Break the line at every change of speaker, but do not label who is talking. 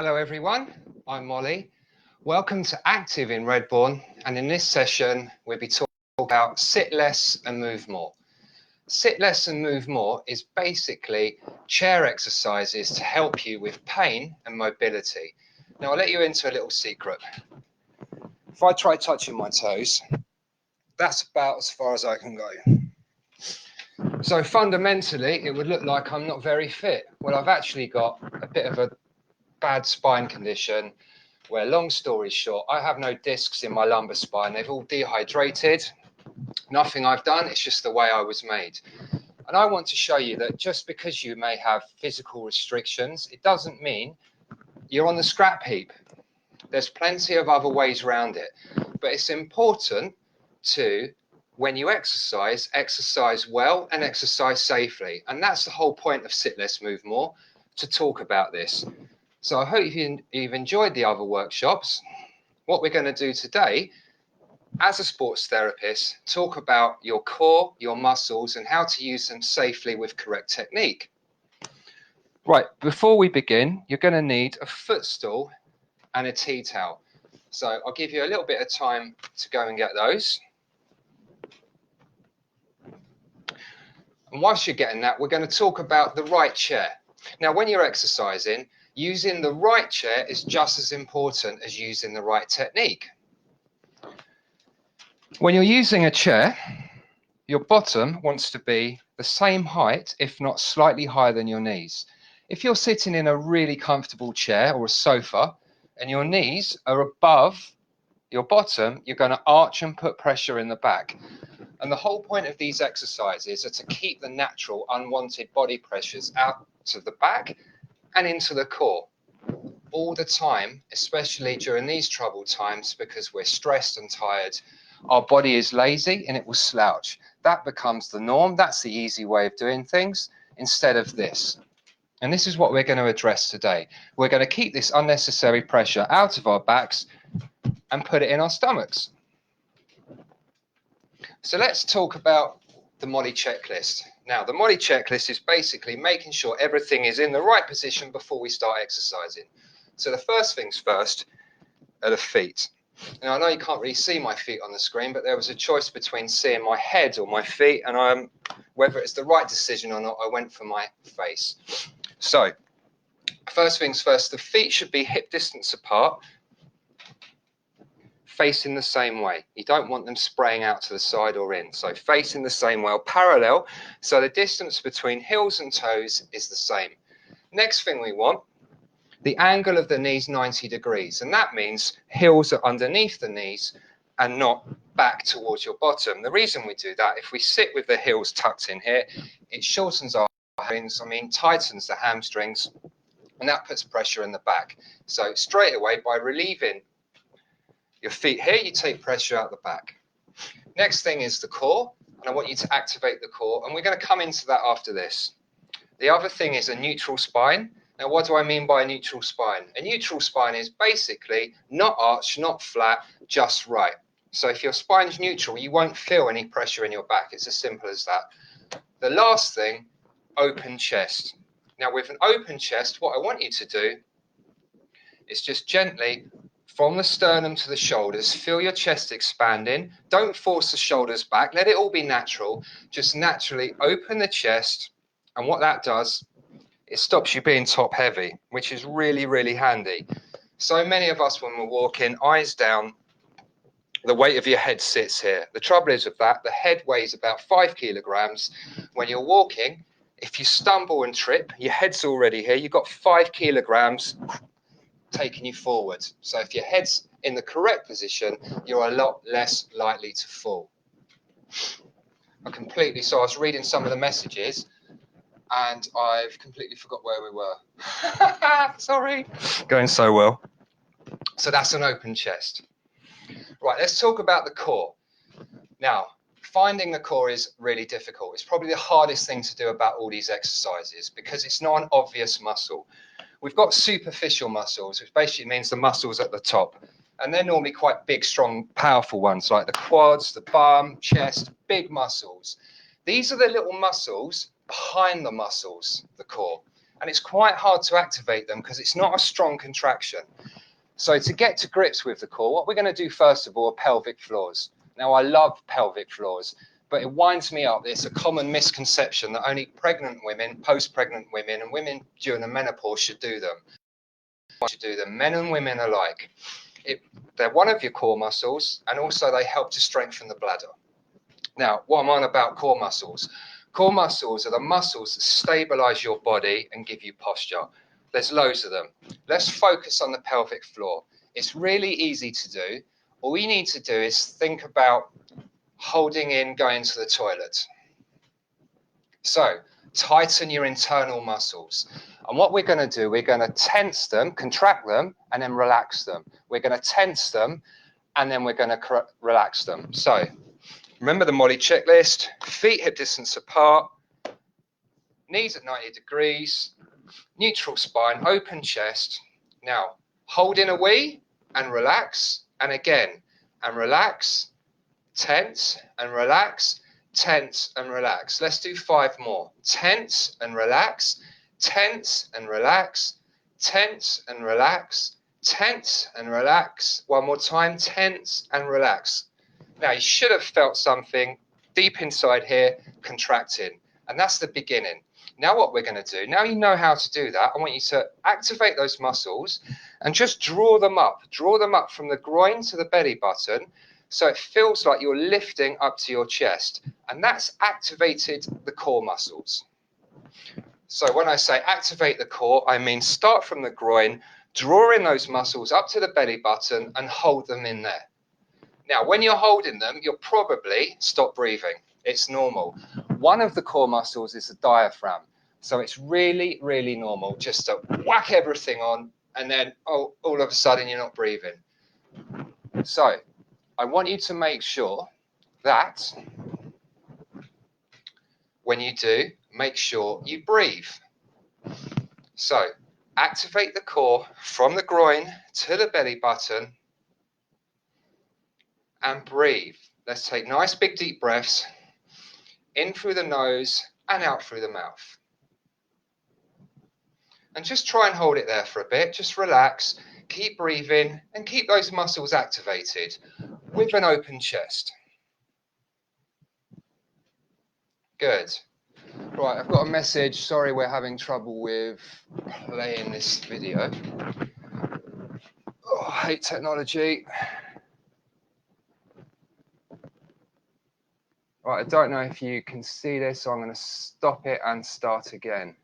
Hello everyone, I'm Molly. Welcome to Active in Redbourne, and in this session we'll be talking about sit less and move more. Sit less and move more is basically chair exercises to help you with pain and mobility. Now I'll let you into a little secret. If I try touching my toes, that's about as far as I can go. So fundamentally it would look like I'm not very fit. Well, I've actually got a bit of a bad spine condition where, long story short, I have no discs in my lumbar spine. They've all dehydrated. Nothing I've done, it's just the way I was made. And I want to show you that just because you may have physical restrictions, it doesn't mean you're on the scrap heap. There's plenty of other ways around it. But it's important to, when you exercise well and exercise safely. And that's the whole point of Sit Less, Move More, to talk about this. So I hope you've enjoyed the other workshops. What we're going to do today, as a sports therapist, talk about your core, your muscles, and how to use them safely with correct technique. Right, before we begin, you're going to need a footstool and a tea towel. So I'll give you a little bit of time to go and get those. And whilst you're getting that, we're going to talk about the right chair. Now, when you're exercising, using the right chair is just as important as using the right technique. When you're using a chair, your bottom wants to be the same height, if not slightly higher than your knees. If you're sitting in a really comfortable chair or a sofa and your knees are above your bottom, you're going to arch and put pressure in the back. And the whole point of these exercises are to keep the natural unwanted body pressures out of the back and into the core all the time, especially during these troubled times, because we're stressed and tired. Our body is lazy and it will slouch. That becomes the norm. That's the easy way of doing things instead of this. And this is what we're going to address today. We're going to keep this unnecessary pressure out of our backs and put it in our stomachs. So let's talk about the Molly checklist. Now, the Molly checklist is basically making sure everything is in the right position before we start exercising. So the first things first are the feet. Now, I know you can't really see my feet on the screen, but there was a choice between seeing my head or my feet, and whether it's the right decision or not, I went for my face. So, first things first, the feet should be hip distance apart, facing the same way. You don't want them spraying out to the side or in. So facing the same way, parallel, so the distance between heels and toes is the same. Next thing we want, the angle of the knees 90 degrees, and that means heels are underneath the knees and not back towards your bottom. The reason we do that, if we sit with the heels tucked in here, it shortens our hamstrings, tightens the hamstrings, and that puts pressure in the back. So straight away, by relieving your feet here, you take pressure out the back. Next thing is the core, and I want you to activate the core, and we're going to come into that after this. The other thing is a neutral spine. Now, what do I mean by a neutral spine? A neutral spine is basically not arched, not flat, just right. So if your spine's neutral, you won't feel any pressure in your back. It's as simple as that. The last thing, open chest. Now, with an open chest, what I want you to do is just gently, from the sternum to the shoulders, feel your chest expanding. Don't force the shoulders back. Let it all be natural. Just naturally open the chest. And what that does, it stops you being top heavy, which is really, really handy. So many of us, when we're walking, eyes down, the weight of your head sits here. The trouble is with that, the head weighs about 5 kilograms. When you're walking, if you stumble and trip, your head's already here. You've got 5 kilograms taking you forward. So if your head's in the correct position, you're a lot less likely to fall. So I was reading some of the messages and I've completely forgot where we were. Sorry. Going so well. So that's an open chest. Right, let's talk about the core. Now, finding the core is really difficult. It's probably the hardest thing to do about all these exercises because it's not an obvious muscle. We've got superficial muscles, which basically means the muscles at the top. And they're normally quite big, strong, powerful ones, like the quads, the bum, chest, big muscles. These are the little muscles behind the muscles, the core. and it's quite hard to activate them because it's not a strong contraction. So to get to grips with the core, what we're going to do first of all are pelvic floors. Now, I love pelvic floors, but it winds me up. It's a common misconception that only pregnant women, post-pregnant women, and women during the menopause should do them. Men and women alike. They're one of your core muscles, and also they help to strengthen the bladder. Now, what I'm on about core muscles. Core muscles are the muscles that stabilize your body and give you posture. There's loads of them. Let's focus on the pelvic floor. It's really easy to do. All you need to do is think about holding in going to the toilet. So, tighten your internal muscles. And what we're going to do, we're going to tense them, contract them, and then relax them. We're going to tense them, and then we're going to relax them. So, remember the Molly checklist: feet hip distance apart, knees at 90 degrees, neutral spine, open chest. Now, hold in a wee and relax, and again, and relax, tense and relax, tense and relax. Let's do 5 more. Tense and relax, tense and relax, tense and relax, tense and relax. One more time, tense and relax. Now, you should have felt something deep inside here contracting, and that's the beginning. Now what we're going to do, now you know how to do that, I want you to activate those muscles and just draw them up from the groin to the belly button, so it feels like you're lifting up to your chest, and that's activated the core muscles. So when I say activate the core, I mean start from the groin, draw in those muscles up to the belly button and hold them in there. Now, when you're holding them, you'll probably stop breathing. It's normal. One of the core muscles is the diaphragm. So it's really, really normal just to whack everything on and then, all of a sudden, you're not breathing. So I want you to make sure that when you do, make sure you breathe. So activate the core from the groin to the belly button and breathe. Let's take nice big deep breaths in through the nose and out through the mouth. And just try and hold it there for a bit. Just relax, keep breathing, and keep those muscles activated with an open chest. Good. Right, I've got a message. Sorry, we're having trouble with playing this video. Oh, I hate technology. Right, I don't know if you can see this, so I'm going to stop it and start again.